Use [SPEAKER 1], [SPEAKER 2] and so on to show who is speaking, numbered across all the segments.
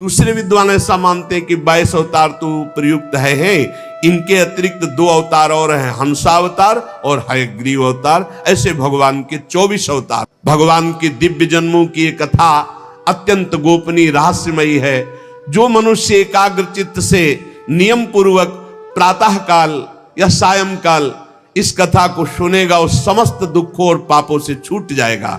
[SPEAKER 1] दूसरे विद्वान ऐसा मानते हैं कि 22 अवतार तो प्रयुक्त है। इनके अतिरिक्त 2 अवतार और हैं, हंसावतार और हयग्रीव अवतार। ऐसे भगवान के 24 अवतार। भगवान के दिव्य जन्मों की ये कथा अत्यंत गोपनीय रहस्यमयी है। जो मनुष्य एकाग्र चित्त से नियम पूर्वक प्रातः काल या सायंकाल इस कथा को सुनेगा, वो समस्त दुखों और पापों से छूट जाएगा।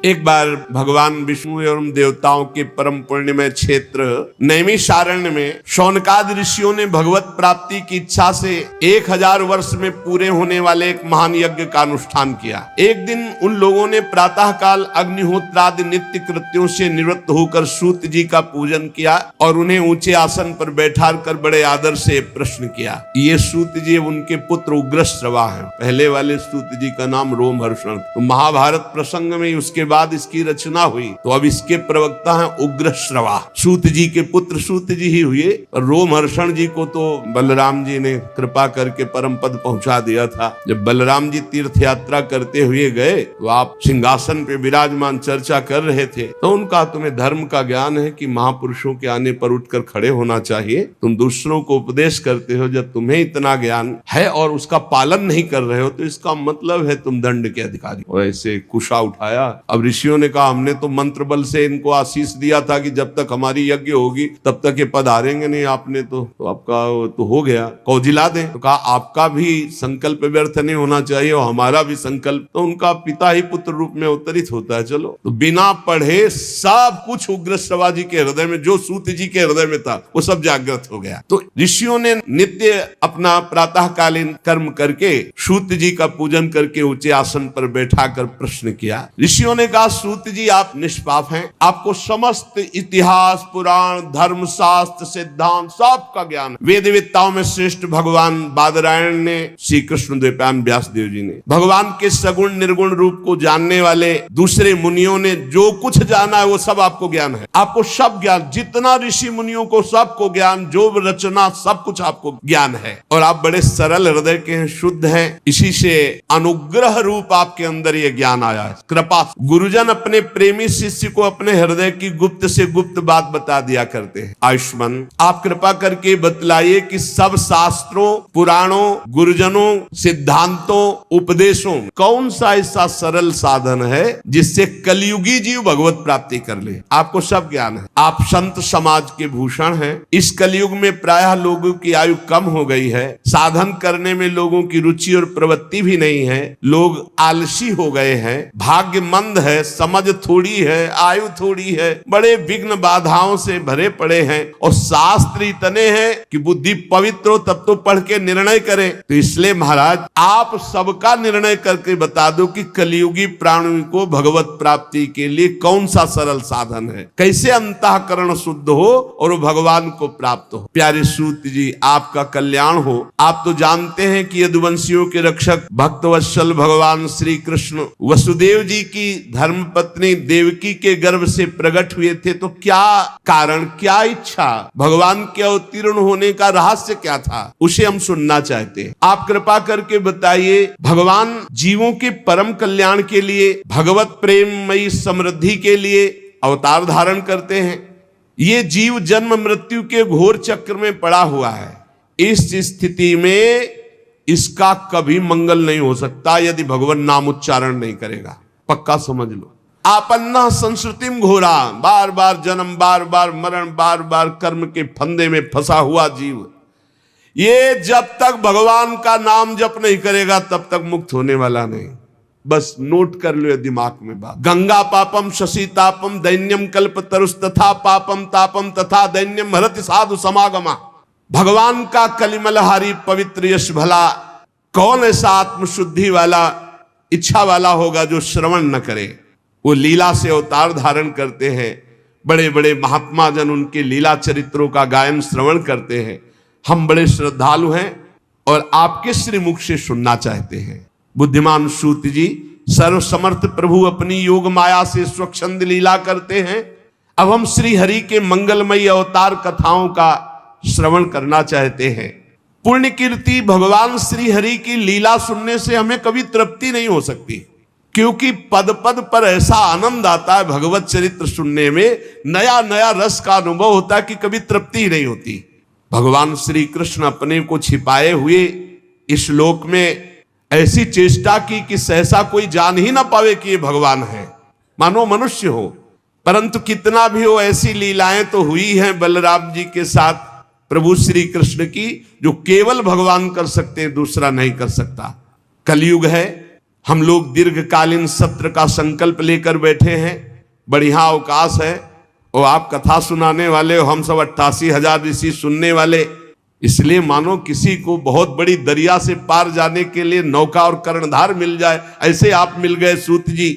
[SPEAKER 1] एक बार भगवान विष्णु एवं देवताओं के परम पुण्यमय क्षेत्र नैमिषारण्य में शौनकादि ऋषियों ने भगवत प्राप्ति की इच्छा से 1000 वर्ष में पूरे होने वाले एक महान यज्ञ का अनुष्ठान किया। एक दिन उन लोगों ने प्रातः काल अग्निहोत्रादि नित्य कृत्यों से निवृत्त होकर सूत जी का पूजन किया और उन्हें ऊंचे आसन पर बैठा कर बड़े आदर से प्रश्न किया। ये सूत जी उनके पुत्र उग्रश्रवा हैं। पहले वाले सूत जी का नाम रोमहर्षण। तो महाभारत प्रसंग में उसके बाद इसकी रचना हुई, तो अब इसके प्रवक्ता हैं उग्रश्रवा। सूत जी के पुत्र सूत जी ही हुए। रोमहर्षण जी को तो बलराम जी ने कृपा करके परम पद पहुंचा दिया था। जब बलराम जी तीर्थ यात्रा करते हुए गए तो आप सिंहासन पे विराजमान चर्चा कर रहे थे, तो उनका तुम्हें धर्म का ज्ञान है कि महापुरुषों के आने पर उठकर खड़े होना चाहिए। तुम दूसरों को उपदेश करते हो, जब तुम्हें इतना ज्ञान है और उसका पालन नहीं कर रहे हो तो इसका मतलब है तुम दंड के अधिकारी। और ऐसे कुशा उठाया। अब ऋषियों ने कहा हमने तो मंत्र बल से इनको आशीष दिया था कि जब तक हमारी यज्ञ होगी तब तक ये पद हारेंगे नहीं। आपने तो आपका तो हो गया, कौजिला दें। तो कहा आपका भी संकल्प व्यर्थ नहीं होना चाहिए और हमारा भी संकल्प। तो उनका पिता ही पुत्र रूप में अवतरित होता है। चलो, तो बिना पढ़े सब कुछ उग्रश्रवा जी के हृदय में, जो सूत जी के हृदय में था, वो सब जागृत हो गया। तो ऋषियों ने नित्य अपना प्रातःकालीन कर्म करके सूत जी का पूजन करके ऊंचे आसन पर बैठा कर प्रश्न किया। ऋषियों ने कहा सूत जी आप निष्पाप हैं, आपको समस्त इतिहास पुराण धर्म शास्त्र सिद्धांत सब का ज्ञान है। वेद वेत्ताओं में श्रेष्ठ भगवान बादरायण ने, श्री कृष्ण द्वैपायन व्यासदेव जी ने, भगवान के सगुण निर्गुण रूप को जानने वाले दूसरे मुनियों ने जो कुछ जाना है वो सब आपको ज्ञान है। आपको सब ज्ञान, जितना ऋषि मुनियों को सबको ज्ञान, जो रचना सब कुछ आपको ज्ञान है। और आप बड़े सरल हृदय के हैं, शुद्ध हैं। इसी से अनुग्रह रूप आपके अंदर ये ज्ञान आया है, कृपा। गुरुजन अपने प्रेमी शिष्य को अपने हृदय की गुप्त से गुप्त बात बता दिया करते हैं। आयुष्मान, आप कृपा करके बतलाइए कि सब शास्त्रों पुराणों गुरुजनों सिद्धांतों उपदेशों कौन सा ऐसा सरल साधन है जिससे कलयुगी जीव भगवत प्राप्ति कर ले। आपको सब ज्ञान है, आप संत समाज के भूषण हैं। इस कलयुग में प्रायः लोगों की आयु कम हो गई है, साधन करने में लोगों की रुचि और प्रवृत्ति भी नहीं है, लोग आलसी हो गए हैं, भाग्य मंद है, समझ थोड़ी है, आयु थोड़ी है, बड़े विघ्न बाधाओं से भरे पड़े हैं और शास्त्र इतने हैं कि बुद्धि पवित्र हो तब तो पढ़ के निर्णय करें। तो इसलिए महाराज आप सबका निर्णय करके बता दो कि कलयुगी प्राणी को भगवत प्राप्ति के लिए कौन सा सरल साधन है, कैसे अंतःकरण शुद्ध हो और भगवान को प्राप्त हो। प्यारे सूत जी आपका कल्याण हो। आप तो जानते हैं कि यदुवंशियों के रक्षक भक्तवत्सल भगवान श्री कृष्ण वसुदेव जी की धर्म पत्नी देवकी के गर्भ से प्रकट हुए थे। तो क्या कारण, क्या इच्छा, भगवान के अवतीर्ण होने का रहस्य क्या था, उसे हम सुनना चाहते हैं। आप कृपा करके बताइए। भगवान जीवों के परम कल्याण के लिए, भगवत प्रेममयी समृद्धि के लिए अवतार धारण करते हैं। ये जीव जन्म मृत्यु के घोर चक्र में पड़ा हुआ है। इस स्थिति में इसका कभी मंगल नहीं हो सकता यदि भगवान नाम उच्चारण नहीं करेगा। पक्का समझ लो। आपन्ना संस्कृतिम घोरा, बार बार जन्म, बार बार मरण, बार बार कर्म के फंदे में फंसा हुआ जीव, ये जब तक भगवान का नाम जप नहीं करेगा तब तक मुक्त होने वाला नहीं। बस नोट कर लो दिमाग में बात। गंगा पापम शशि तापम दैन्यम कल्प तरुष तथा पापम तापम तथा दैन्यम हरति साधु समागमा। भगवान का कलिमलहारी पवित्र यश भला कौन ऐसा आत्मशुद्धि वाला इच्छा वाला होगा जो श्रवण न करे। वो लीला से अवतार धारण करते हैं। बड़े बड़े महात्मा जन उनके लीला चरित्रों का गायन श्रवण करते हैं। हम बड़े श्रद्धालु हैं और आपके श्रीमुख से सुनना चाहते हैं। बुद्धिमान सूत जी, सर्वसमर्थ प्रभु अपनी योग माया से स्वच्छंद लीला करते हैं। अब हम श्री हरि के मंगलमयी अवतार कथाओं का श्रवण करना चाहते हैं। पुण्य कीर्ति भगवान श्री हरि की लीला सुनने से हमें कभी तृप्ति नहीं हो सकती। क्योंकि पद पद पर ऐसा आनंद आता है भगवत चरित्र सुनने में, नया नया रस का अनुभव होता है कि कभी तृप्ति ही नहीं होती। भगवान श्री कृष्ण अपने को छिपाए हुए इस लोक में ऐसी चेष्टा की कि सहसा कोई जान ही ना पावे कि ये भगवान है, मानो मनुष्य हो। परंतु कितना भी हो, ऐसी लीलाएं तो हुई हैं बलराम जी के साथ प्रभु श्री कृष्ण की, जो केवल भगवान कर सकते हैं, दूसरा नहीं कर सकता। कलयुग है, हम लोग दीर्घकालीन सत्र का संकल्प लेकर बैठे हैं, बढ़िया अवकाश है, और आप कथा सुनाने वाले हो, हम सब 88,000 ऋषि सुनने वाले। इसलिए मानो किसी को बहुत बड़ी दरिया से पार जाने के लिए नौका और कर्णधार मिल जाए, ऐसे आप मिल गए सूत जी।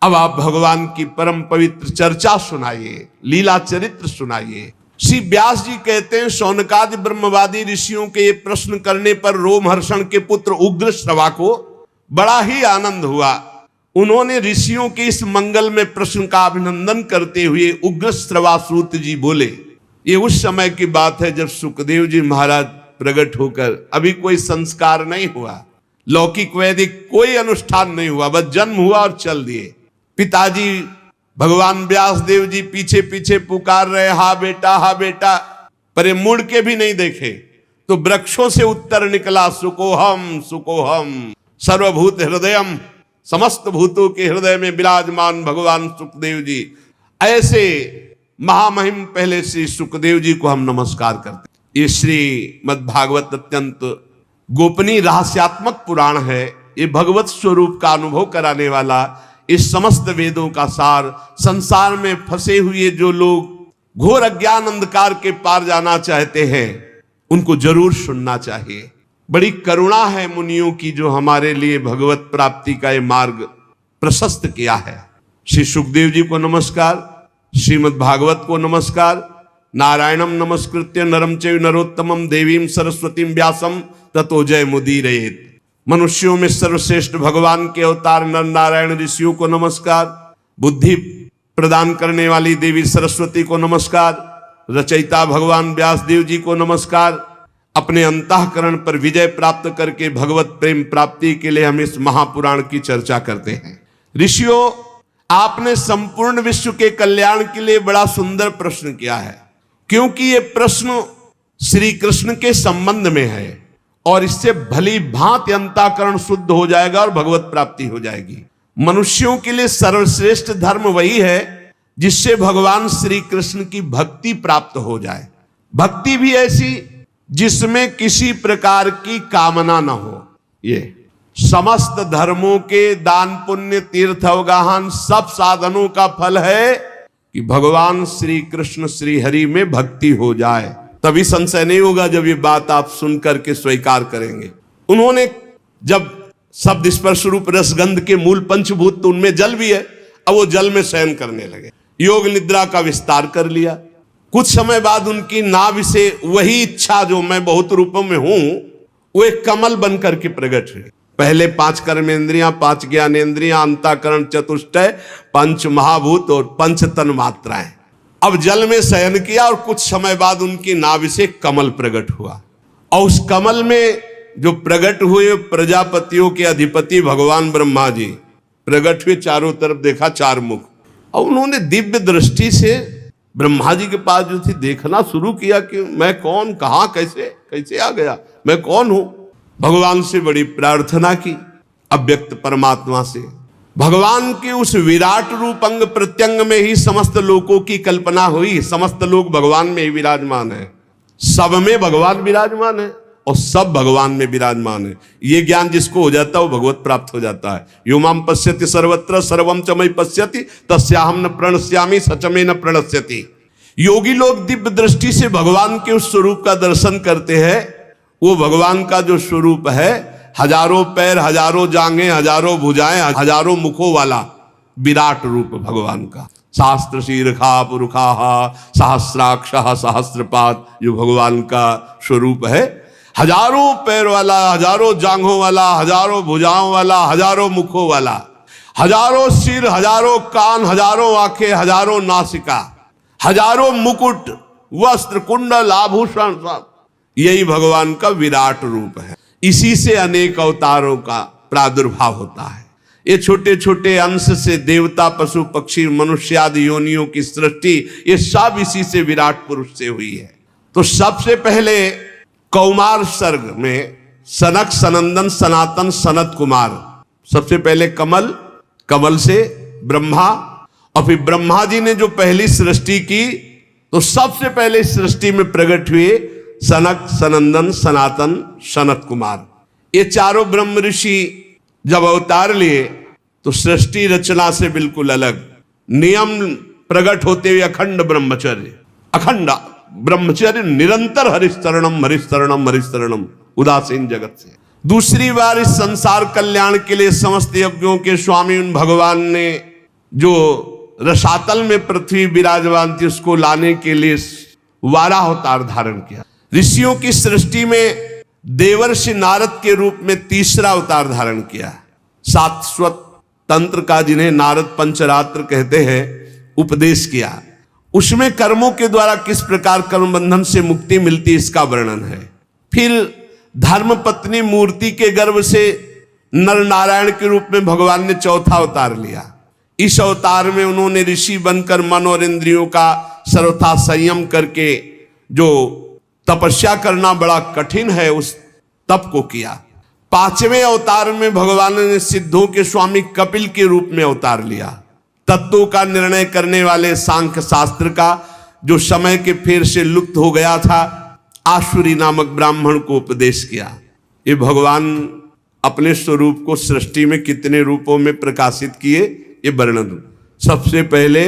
[SPEAKER 1] अब आप भगवान की परम पवित्र चर्चा सुनाइए, लीला चरित्र सुनाइए। श्री व्यास जी कहते हैं, शौनकादि ब्रह्मवादी ऋषियों के ये प्रश्न करने पर रोमहर्षण के पुत्र उग्रश्रवा को बड़ा ही आनंद हुआ। उन्होंने ऋषियों के इस मंगल में प्रश्न का अभिनंदन करते हुए उग्रश्रवा सूत जी बोले। ये उस समय की बात है जब सुखदेव जी महाराज प्रकट होकर, अभी कोई संस्कार नहीं हुआ, लौकिक वैदिक कोई अनुष्ठान नहीं हुआ, बस जन्म हुआ और चल दिए। पिताजी भगवान व्यास देव जी पीछे पीछे पुकार रहे, हा बेटा हा बेटा, पर ये मुड़ के भी नहीं देखे तो वृक्षों से उत्तर निकला, सुकोहम सुकोहम सर्वभूत हृदयम, समस्त भूतों के हृदय में विराजमान भगवान सुखदेव जी। ऐसे महामहिम पहले श्री सुखदेव जी को हम नमस्कार करते। ये श्रीमद् भागवत अत्यंत गोपनीय रहस्यात्मक पुराण है। ये भगवत स्वरूप का अनुभव कराने वाला, इस समस्त वेदों का सार, संसार में फंसे हुए जो लोग घोर अज्ञान अंधकार के पार जाना चाहते हैं, उनको जरूर सुनना चाहिए। बड़ी करुणा है मुनियों की, जो हमारे लिए भगवत प्राप्ति का ये मार्ग प्रशस्त किया है। श्री सुखदेव जी को नमस्कार, श्रीमद् भागवत को नमस्कार। नारायणम नमस्कृत्य नरम चैव नरोत्तमम देवीं सरस्वतीं व्यासम ततो जय मुदीरयेत्। मनुष्यों में सर्वश्रेष्ठ भगवान के अवतार नर नारायण ऋषियों को नमस्कार। बुद्धि प्रदान करने वाली देवी सरस्वती को नमस्कार। रचयिता भगवान व्यास देव जी को नमस्कार। अपने अंतःकरण पर विजय प्राप्त करके भगवत प्रेम प्राप्ति के लिए हम इस महापुराण की चर्चा करते हैं। ऋषियों, आपने संपूर्ण विश्व के कल्याण के लिए बड़ा सुंदर प्रश्न किया है, क्योंकि ये प्रश्न श्री कृष्ण के संबंध में है और इससे भली भांति अंतःकरण शुद्ध हो जाएगा और भगवत प्राप्ति हो जाएगी। मनुष्यों के लिए सर्वश्रेष्ठ धर्म वही है जिससे भगवान श्री कृष्ण की भक्ति प्राप्त हो जाए। भक्ति भी ऐसी जिसमें किसी प्रकार की कामना न हो। ये समस्त धर्मों के दान पुण्य तीर्थ अवगाहन सब साधनों का फल है कि भगवान श्री कृष्ण श्री हरि में भक्ति हो जाए। तभी संशय नहीं होगा जब ये बात आप सुन करके स्वीकार करेंगे। उन्होंने जब शब्द स्पर्श रूप रसगंध के मूल पंचभूत, तो उनमें जल भी है, अब वो जल में शयन करने लगे, योग निद्रा का विस्तार कर लिया। कुछ समय बाद उनकी नाभि से वही इच्छा जो मैं बहुत रूपों में हूं, वो एक कमल बनकर के प्रकट हुई। पहले 5 कर्मेंद्रियां, 5 ज्ञानेंद्रियां, अंतःकरण चतुष्टय, 5 महाभूत और 5 तन मात्राएं। अब जल में शयन किया और कुछ समय बाद उनकी नाभि से कमल प्रकट हुआ, और उस कमल में जो प्रकट हुए प्रजापतियों के अधिपति भगवान ब्रह्मा जी प्रकट हुए। चारों तरफ देखा 4 मुख, और उन्होंने दिव्य दृष्टि से ब्रह्मा जी के पास जो थी देखना शुरू किया कि मैं कौन, कहां, कैसे कैसे आ गया, मैं कौन हूं। भगवान से बड़ी प्रार्थना की, अव्यक्त परमात्मा से। भगवान के उस विराट रूप अंग प्रत्यंग में ही समस्त लोकों की कल्पना हुई। समस्त लोग भगवान में ही विराजमान है, सब में भगवान विराजमान है और सब भगवान में विराजमान है। ये ज्ञान जिसको हो जाता है वो भगवत प्राप्त हो जाता है। यो माम पश्यति सर्वत्र सर्वम च मयि पश्यति तस्याहं न प्रणश्यामि सच में न प्रणश्यति। योगी लोग दिव्य दृष्टि से भगवान के उस स्वरूप का दर्शन करते हैं। वो भगवान का जो स्वरूप है, हजारों पैर, हजारों जांघें, हजारों भुजाएं, हजारों मुखों वाला विराट रूप भगवान का। शास्त्र शीर्षा पुरुषा सहस्राक्ष सहस्रपाद, जो भगवान का स्वरूप है, हजारों पैर वाला, हजारों जांघों वाला, हजारों भुजाओं वाला, हजारों मुखों वाला, हजारों सिर, हजारों कान, हजारों आंखें, हजारों नासिका, हजारों मुकुट, वस्त्र, कुंडल, आभूषण, सब यही भगवान का विराट रूप है। इसी से अनेक अवतारों का प्रादुर्भाव होता है। ये छोटे छोटे अंश से देवता, पशु, पक्षी, मनुष्य आदि योनियों की सृष्टि, ये सब इसी से विराट पुरुष से हुई है। तो सबसे पहले कौमार सर्ग में सनक, सनंदन, सनातन, सनत कुमार, सबसे पहले कमल, कमल से ब्रह्मा, और फिर ब्रह्मा जी ने जो पहली सृष्टि की तो सबसे पहले इस सृष्टि में प्रकट हुए सनक, सनंदन, सनातन, सनत कुमार। ये चारों ब्रह्म ऋषि जब अवतार लिए तो सृष्टि रचना से बिल्कुल अलग नियम प्रकट होते हुए अखंड ब्रह्मचर्य, अखंड ब्रह्मचर्य, निरंतर हरिस्तरणम हरिस्तरणम हरिस्तरणम, उदासीन जगत से। दूसरी बार इस संसार कल्याण के लिए समस्त यज्ञों के स्वामी उन भगवान ने जो रसातल में पृथ्वी विराजमान थी उसको लाने के लिए वाराह अवतार धारण किया। ऋषियों की सृष्टि में देवर्षि नारद के रूप में तीसरा अवतार धारण किया। सारस्वत तंत्र का, जिन्हें नारद पंचरात्र कहते हैं, उपदेश किया। उसमें कर्मों के द्वारा किस प्रकार कर्म बंधन से मुक्ति मिलती इसका वर्णन है। फिर धर्मपत्नी मूर्ति के गर्भ से नर नारायण के रूप में भगवान ने चौथा अवतार लिया। इस अवतार में उन्होंने ऋषि बनकर मन और इंद्रियों का सर्वथा संयम करके, जो तपस्या करना बड़ा कठिन है, उस तप को किया। पांचवें अवतार में भगवान ने सिद्धों के स्वामी कपिल के रूप में अवतार लिया। तत्वों का निर्णय करने वाले सांख्य शास्त्र का, जो समय के फेर से लुप्त हो गया था, आसुरी नामक ब्राह्मण को उपदेश किया। ये भगवान अपने स्वरूप को सृष्टि में कितने रूपों में प्रकाशित किए, ये वर्णन। सबसे पहले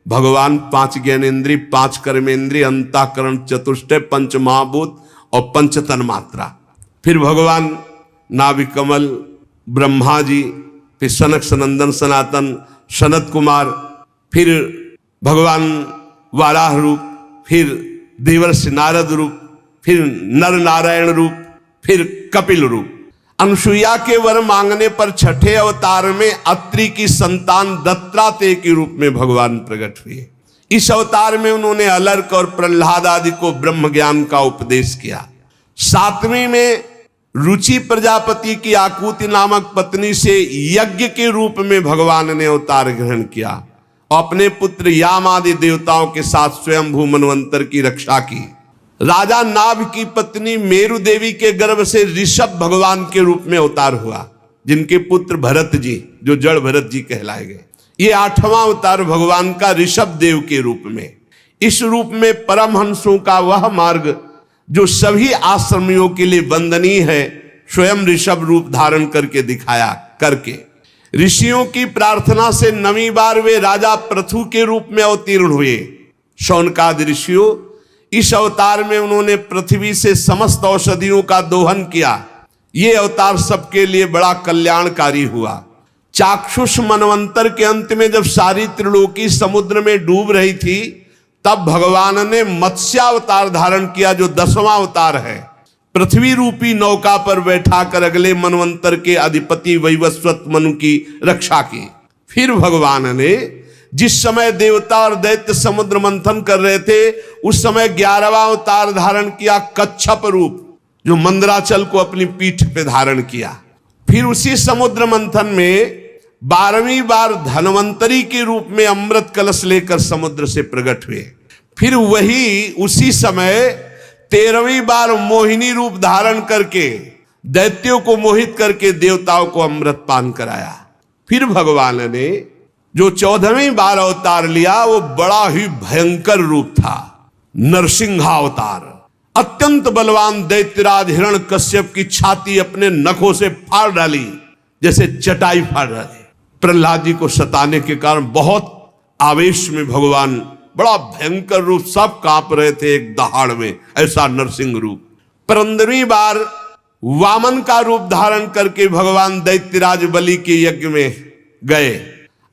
[SPEAKER 1] भगवान 5 ज्ञानेन्द्रिय, 5 कर्मेंद्रिय, अंतःकरण, चतुष्टय, 5 महाभूत और 5 तन्मात्रा। फिर भगवान नाभि कमल, ब्रह्मा जी, फिर सनक, सनंदन, सनातन, सनत कुमार, फिर भगवान वाराह रूप, फिर देवर्षि नारद रूप, फिर नर नारायण रूप, फिर कपिल रूप। अनुसुईया के वर मांगने पर छठे अवतार में अत्रि की संतान दत्तात्रेय के रूप में भगवान प्रकट हुए। इस अवतार में उन्होंने अलर्क और प्रहलाद आदि को ब्रह्म ज्ञान का उपदेश किया। 7वीं में रुचि प्रजापति की आकुति नामक पत्नी से यज्ञ के रूप में भगवान ने अवतार ग्रहण किया और अपने पुत्र याम आदि देवताओं के साथ स्वयंभू मनवंतर की रक्षा की। राजा नाभ की पत्नी मेरु देवी के गर्भ से ऋषभ भगवान के रूप में अवतार हुआ, जिनके पुत्र भरत जी, जो जड़ भरत जी कहलाए गए। ये 8वां अवतार भगवान का ऋषभ देव के रूप में। इस रूप में परमहंसों का वह मार्ग जो सभी आश्रमियों के लिए वंदनीय है, स्वयं ऋषभ रूप धारण करके दिखाया। करके ऋषियों की प्रार्थना से 9वीं बार वे राजा पृथु के रूप में अवतीर्ण हुए। शौनकादि ऋषियों, इस अवतार में उन्होंने पृथ्वी से समस्त औषधियों का दोहन किया। ये अवतार सबके लिए बड़ा कल्याणकारी हुआ। चाक्षुष मनवंतर के अंत में जब सारी त्रिलोकी समुद्र में डूब रही थी, तब भगवान ने मत्स्यावतार धारण किया, जो 10वां अवतार है। पृथ्वी रूपी नौका पर बैठाकर अगले मनवंतर के अधिपति वैवस्वत मनु की रक्षा की। फिर भगवान ने जिस समय देवता और दैत्य समुद्र मंथन कर रहे थे, उस समय 11वां अवतार धारण किया, कच्छप रूप, जो मंदराचल को अपनी पीठ पे धारण किया। फिर उसी समुद्र मंथन में 12वीं बार धनवंतरी के रूप में अमृत कलश लेकर समुद्र से प्रकट हुए। फिर वही उसी समय 13वीं बार मोहिनी रूप धारण करके दैत्यों को मोहित करके देवताओं को अमृत पान कराया। फिर भगवान ने जो 14वीं बार अवतार लिया, वो बड़ा ही भयंकर रूप था, नरसिंहावतार। अत्यंत बलवान दैत्यराज हिरण्यकश्यप की छाती अपने नखों से फाड़ डाली, जैसे चटाई फाड़ डाली। प्रहलाद जी को सताने के कारण बहुत आवेश में भगवान बड़ा भयंकर रूप, सब कांप रहे थे एक दहाड़ में, ऐसा नरसिंह रूप। 15वीं बार वामन का रूप धारण करके भगवान दैत्यराज बलि के यज्ञ में गए।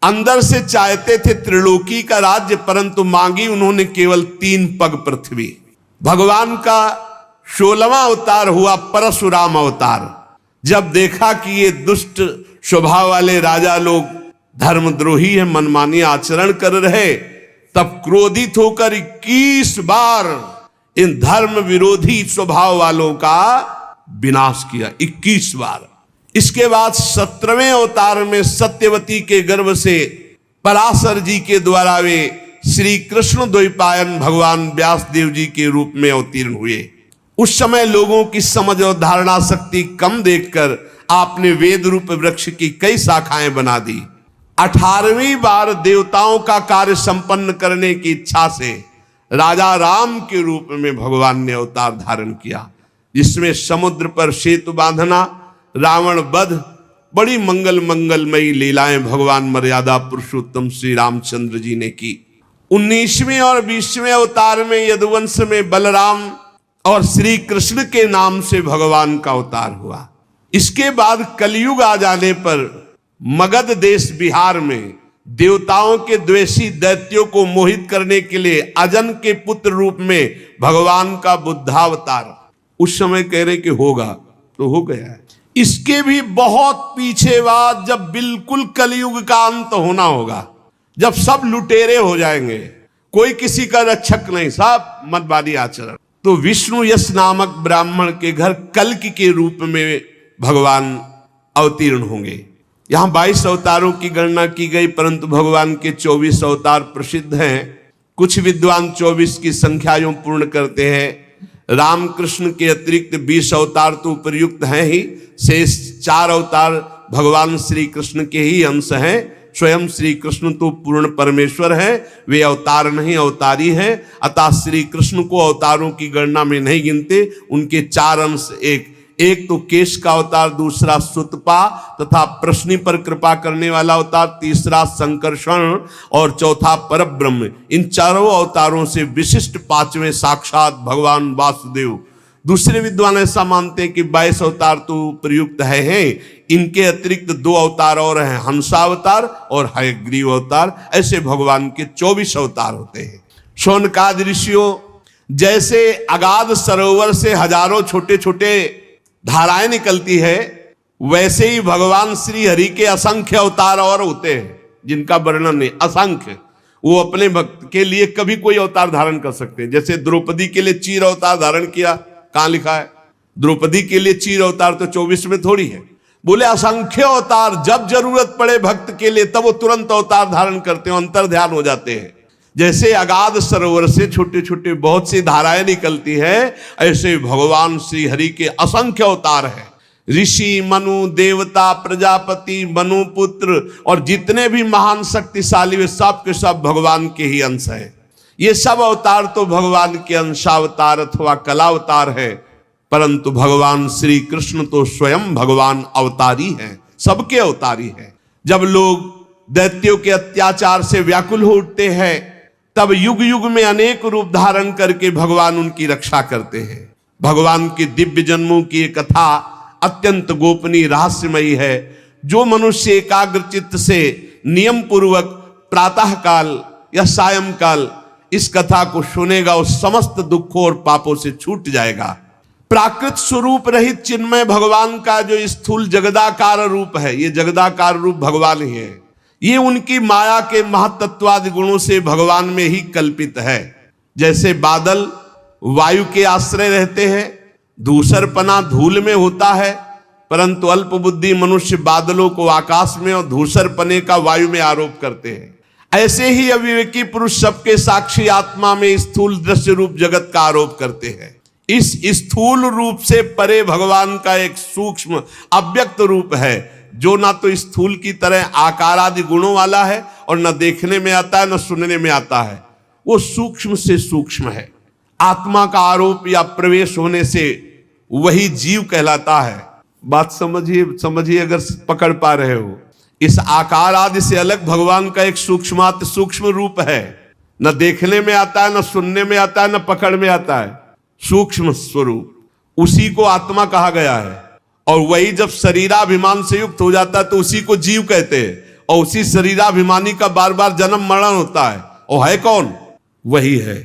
[SPEAKER 1] अंदर से चाहते थे त्रिलोकी का राज्य, परंतु मांगी उन्होंने केवल 3 पग पृथ्वी। भगवान का 16वां अवतार हुआ परशुराम अवतार। जब देखा कि ये दुष्ट स्वभाव वाले राजा लोग धर्मद्रोही है, मनमानी आचरण कर रहे, तब क्रोधित होकर 21 बार इन धर्म विरोधी स्वभाव वालों का विनाश किया। 21 बार। इसके बाद 17वें अवतार में सत्यवती के गर्भ से पराशर जी के द्वारा वे श्री कृष्ण द्वैपायन भगवान व्यासदेव जी के रूप में अवतीर्ण हुए। उस समय लोगों की समझ और धारणा शक्ति कम देखकर आपने वेद रूप वृक्ष की कई शाखाएं बना दी। 18वीं बार देवताओं का कार्य संपन्न करने की इच्छा से राजा राम के रूप में भगवान ने अवतार धारण किया, जिसमें समुद्र पर सेतु बांधना, रावण वध, बड़ी मंगलमयी लीलाएं भगवान मर्यादा पुरुषोत्तम श्री रामचंद्र जी ने की। 19वें और 20वें अवतार में यदुवंश में बलराम और श्री कृष्ण के नाम से भगवान का अवतार हुआ। इसके बाद कलयुग आ जाने पर मगध देश बिहार में देवताओं के द्वेषी दैत्यों को मोहित करने के लिए अजन के पुत्र रूप में भगवान का बुद्धावतार उस समय कह रहे कि होगा तो हो गया है। इसके भी बहुत पीछे बाद जब बिल्कुल कलयुग का अंत होना होगा, जब सब लुटेरे हो जाएंगे, कोई किसी का रक्षक नहीं, सब मतवादी आचरण, तो विष्णु यश नामक ब्राह्मण के घर कल्कि के रूप में भगवान अवतीर्ण होंगे। यहाँ 22 अवतारों की गणना की गई, परंतु भगवान के 24 अवतार प्रसिद्ध हैं। कुछ विद्वान 24 की संख्या यूं पूर्ण करते हैं। रामकृष्ण के अतिरिक्त 20 अवतार तो उपयुक्त हैं ही, शेष 4 अवतार भगवान श्री कृष्ण के ही अंश हैं। स्वयं श्री कृष्ण तो पूर्ण परमेश्वर है, वे अवतार नहीं अवतारी हैं, अतः श्री कृष्ण को अवतारों की गणना में नहीं गिनते। उनके 4 अंश, एक तो केश का अवतार, दूसरा सुतपा तथा प्रश्नि पर कृपा करने वाला अवतार, तीसरा संकर्षण और चौथा परब्रह्म। इन चारों अवतारों से विशिष्ट 5वें साक्षात भगवान वासुदेव। दूसरे विद्वान ऐसा मानते हैं कि 22 अवतार तो प्रयुक्त है, इनके अतिरिक्त 2 अवतार और हैं, हंसावतार और हयग्रीव अवतार। ऐसे भगवान के 24 अवतार होते हैं। शौनकाद ऋषियों, जैसे अगाध सरोवर से हजारों छोटे छोटे धाराएं निकलती है, वैसे ही भगवान श्री हरि के असंख्य अवतार और होते हैं, जिनका वर्णन नहीं, असंख्य। वो अपने भक्त के लिए कभी कोई अवतार धारण कर सकते हैं। जैसे द्रौपदी के लिए चीर अवतार धारण किया, कहां लिखा है? द्रौपदी के लिए चीर अवतार तो 24 में थोड़ी है। बोले असंख्य अवतार, जब जरूरत पड़े भक्त के लिए तब वो तुरंत अवतार धारण करते हैं, अंतर ध्यान हो जाते हैं। जैसे अगाध सरोवर से छोटे छोटे बहुत सी धाराएं निकलती है, ऐसे भगवान श्री हरि के असंख्य अवतार हैं। ऋषि, मनु, देवता, प्रजापति, मनु पुत्र और जितने भी महान शक्तिशाली वे सब के सब भगवान के ही अंश हैं। ये सब अवतार तो भगवान के अंशावतार अथवा कलावतार है, परंतु भगवान श्री कृष्ण तो स्वयं भगवान अवतारी हैं, सबके अवतारी हैं। जब लोग दैत्यों के अत्याचार से व्याकुल हो उठते हैं, तब युग युग में अनेक रूप धारण करके भगवान उनकी रक्षा करते हैं। भगवान के दिव्य जन्मों की एक कथा अत्यंत गोपनीय रहस्यमयी है। जो मनुष्य एकाग्र चित्त से नियम पूर्वक प्रातः काल या सायंकाल इस कथा को सुनेगा, उस समस्त दुखों और पापों से छूट जाएगा। प्राकृत स्वरूप रहित चिन्मय भगवान का जो स्थूल जगदाकार रूप है, ये जगदाकार रूप भगवान ही है। ये उनकी माया के महतत्वादि गुणों से भगवान में ही कल्पित है। जैसे बादल वायु के आश्रय रहते हैं, धूसरपना धूल में होता है, परंतु अल्प बुद्धि मनुष्य बादलों को आकाश में और धूसरपने का वायु में आरोप करते हैं। ऐसे ही अविवेकी पुरुष सबके साक्षी आत्मा में स्थूल दृश्य रूप जगत का आरोप करते हैं। इस स्थूल रूप से परे भगवान का एक सूक्ष्म अव्यक्त रूप है, जो ना तो स्थूल की तरह आकार आदि गुणों वाला है और न देखने में आता है न सुनने में आता है। वो सूक्ष्म से सूक्ष्म है। आत्मा का आरोप या प्रवेश होने से वही जीव कहलाता है। बात समझिए अगर पकड़ पा रहे हो। इस आकार आदि से अलग भगवान का एक सूक्ष्माति सूक्ष्म रूप है, न देखने में आता है, न सुनने में आता है, न पकड़ में आता है। सूक्ष्म स्वरूप, उसी को आत्मा कहा गया है। और वही जब शरीराभिमान से युक्त हो जाता है तो उसी को जीव कहते हैं। और उसी शरीराभिमानी का बार बार जन्म मरण होता है। और है कौन? वही है,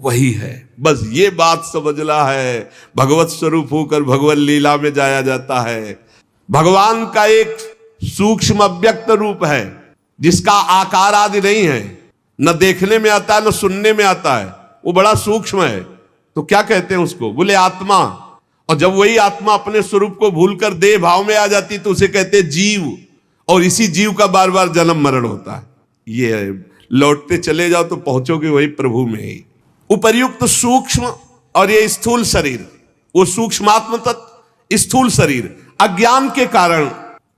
[SPEAKER 1] वही है। बस ये बात समझना है। भगवत स्वरूप होकर भगवत लीला में जाया जाता है। भगवान का एक सूक्ष्म अव्यक्त रूप है, जिसका आकार आदि नहीं है, न देखने में आता है न सुनने में आता है, वो बड़ा सूक्ष्म है। तो क्या कहते हैं उसको? बोले आत्मा। और जब वही आत्मा अपने स्वरूप को भूलकर देह भाव में आ जाती तो उसे कहते जीव, और इसी जीव का बार बार जन्म मरण होता है। ये लौटते चले जाओ तो पहुंचोगे वही प्रभु में ही। उपर्युक्त सूक्ष्म और ये स्थूल शरीर, वो सूक्ष्मात्म तत्व, स्थूल शरीर अज्ञान के कारण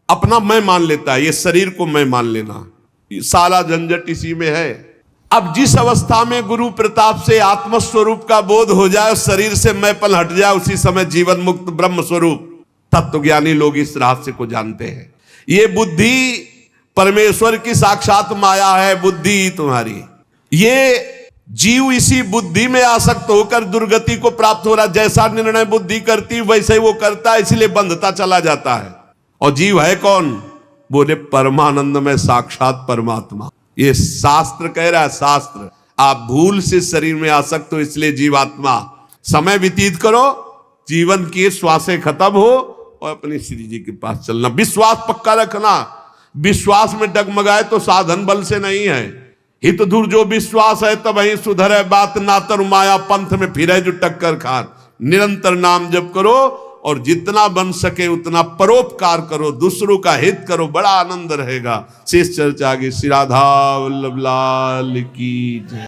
[SPEAKER 1] अपना मैं मान लेता है। ये शरीर को मैं मान लेना, सारा झंझट इसी में है। अब जिस अवस्था में गुरु प्रताप से आत्म स्वरूप का बोध हो जाए, शरीर से मैंपन हट जाए, उसी समय जीवन मुक्त ब्रह्म स्वरूप तत्वज्ञानी लोग इस रहस्य को जानते हैं। ये बुद्धि परमेश्वर की साक्षात माया है, बुद्धि तुम्हारी। ये जीव इसी बुद्धि में आसक्त होकर दुर्गति को प्राप्त हो रहा। जैसा निर्णय बुद्धि करती वैसे ही वो करता है, इसलिए बंधता चला जाता है। और जीव है कौन? बोले परमानंद में साक्षात परमात्मा। ये शास्त्र कह रहा है, शास्त्र। आप भूल से शरीर में आसक्त हो, इसलिए जीवात्मा। समय व्यतीत करो, जीवन की श्वासें खत्म हो और अपनी श्री जी के पास चलना। विश्वास पक्का रखना। विश्वास में डगमगाए तो साधन बल से नहीं है। हित दूर जो विश्वास है तब ही सुधरे बात, नातर माया पंथ में फिरे जो टक्कर खार। निरंतर नाम जप करो और जितना बन सके उतना परोपकार करो, दूसरों का हित करो, बड़ा आनंद रहेगा। शेष चर्चा आगे। श्री राधा वल्लभ लाल की जय।